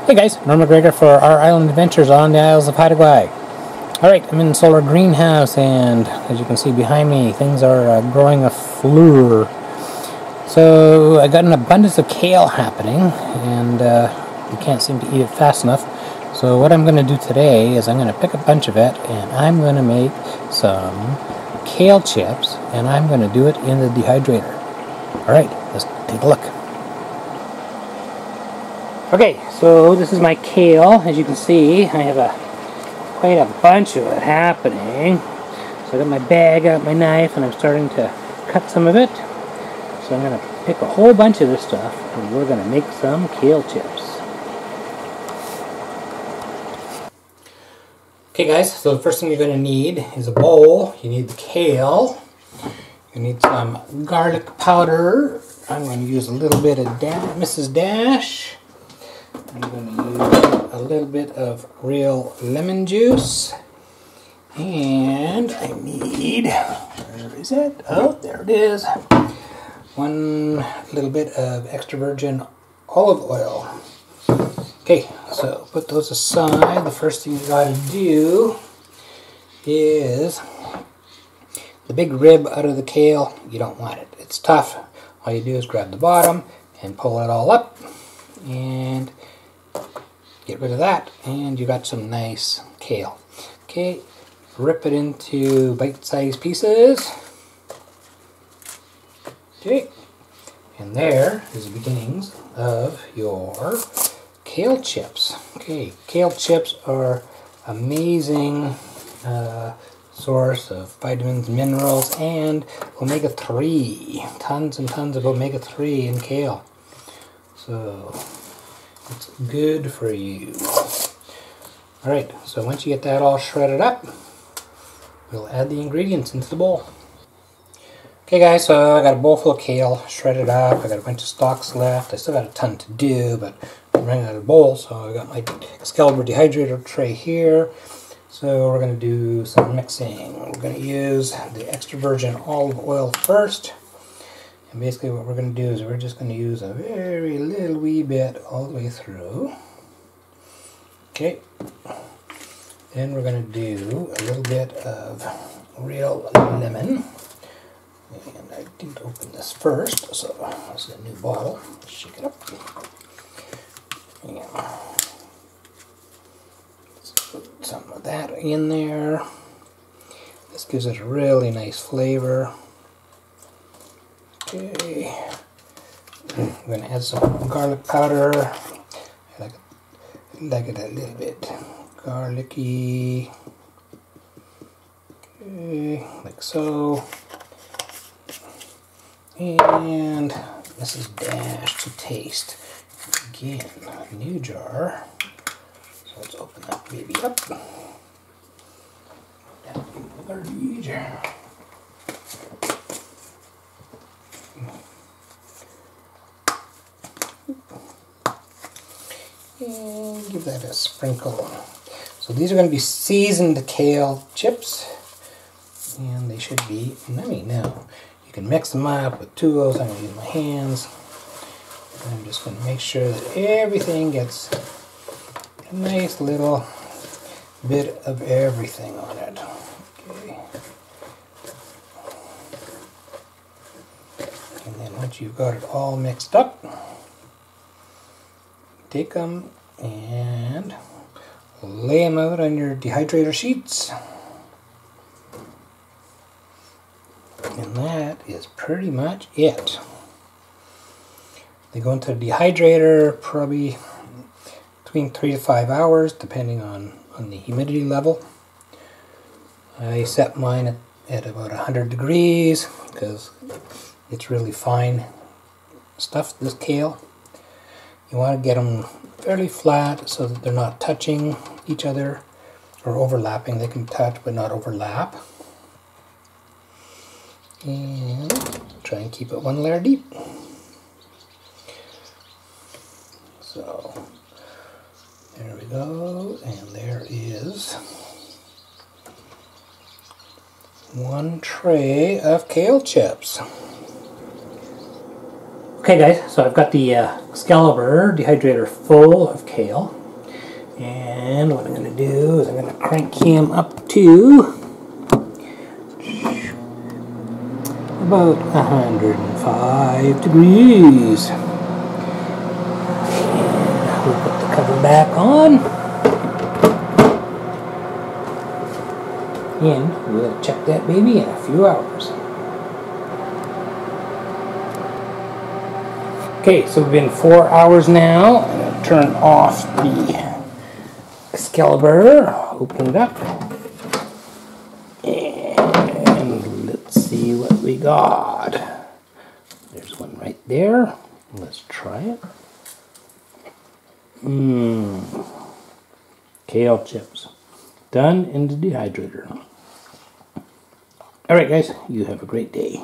Hey guys, Norm McGregor for our island adventures on the Isles of Haida. Alright, I'm in the solar greenhouse, and as you can see behind me, things are growing a fleur. So I got an abundance of kale happening, and you can't seem to eat it fast enough. So what I'm going to do today is I'm going to pick a bunch of it, and I'm going to make some kale chips, and I'm going to do it in the dehydrator. Alright, let's take a look. Okay, so this is my kale. As you can see, I have quite a bunch of it happening. So I got my bag out, my knife, and I'm starting to cut some of it. So I'm going to pick a whole bunch of this stuff, and we're going to make some kale chips. Okay guys, so the first thing you're going to need is a bowl. You need the kale. You need some garlic powder. I'm going to use a little bit of Mrs. Dash. I'm going to use a little bit of real lemon juice. And I need, where is it? Oh, there it is. One little bit of extra virgin olive oil. Okay, so put those aside. The first thing you got to do is the big rib out of the kale. You don't want it. It's tough. All you do is grab the bottom and pull it all up and get rid of that, and you got some nice kale. Okay, rip it into bite-sized pieces. Okay, and there is the beginnings of your kale chips. Okay, kale chips are amazing source of vitamins, minerals, and omega-3. Tons and tons of omega-3 in kale. So it's good for you. Alright, so once you get that all shredded up, we'll add the ingredients into the bowl. Okay guys, so I got a bowl full of kale shredded up. I got a bunch of stalks left. I still got a ton to do, but I'm running out of bowl, so I got my Excalibur dehydrator tray here. So we're going to do some mixing. We're going to use the extra virgin olive oil first. And basically what we're going to do is we're just going to use a very little wee bit all the way through. Okay. Then we're going to do a little bit of real lemon. And I didn't open this first, so this is a new bottle. Let's shake it up. And let's put some of that in there. This gives it a really nice flavor. Okay, I'm going to add some garlic powder. I like it a little bit garlicky. Okay, like so. And Mrs. Dash to taste. Again, a new jar. So let's open that baby up. Put that in the garbage. And give that a sprinkle. So these are going to be seasoned kale chips, and they should be yummy. Now you can mix them up with tools. I'm going to use my hands. And I'm just going to make sure that everything gets a nice little bit of everything on it. Okay. And then once you've got it all mixed up, take them and lay them out on your dehydrator sheets. And that is pretty much it. They go into the dehydrator probably between 3 to 5 hours, depending on the humidity level. I set mine at about 100 degrees because it's really fine stuff, this kale. You want to get them fairly flat so that they're not touching each other or overlapping. They can touch but not overlap. And try and keep it one layer deep. So there we go, and there is one tray of kale chips. Okay guys, so I've got the Excalibur dehydrator full of kale. And what I'm going to do is I'm going to crank him up to about 105 degrees. And we'll put the cover back on. And we'll check that baby in a few hours. Okay, so we've been 4 hours now. I'm going to turn off the Excalibur, open it up, and let's see what we got. There's one right there. Let's try it. Kale chips. Done in the dehydrator. Alright guys, you have a great day.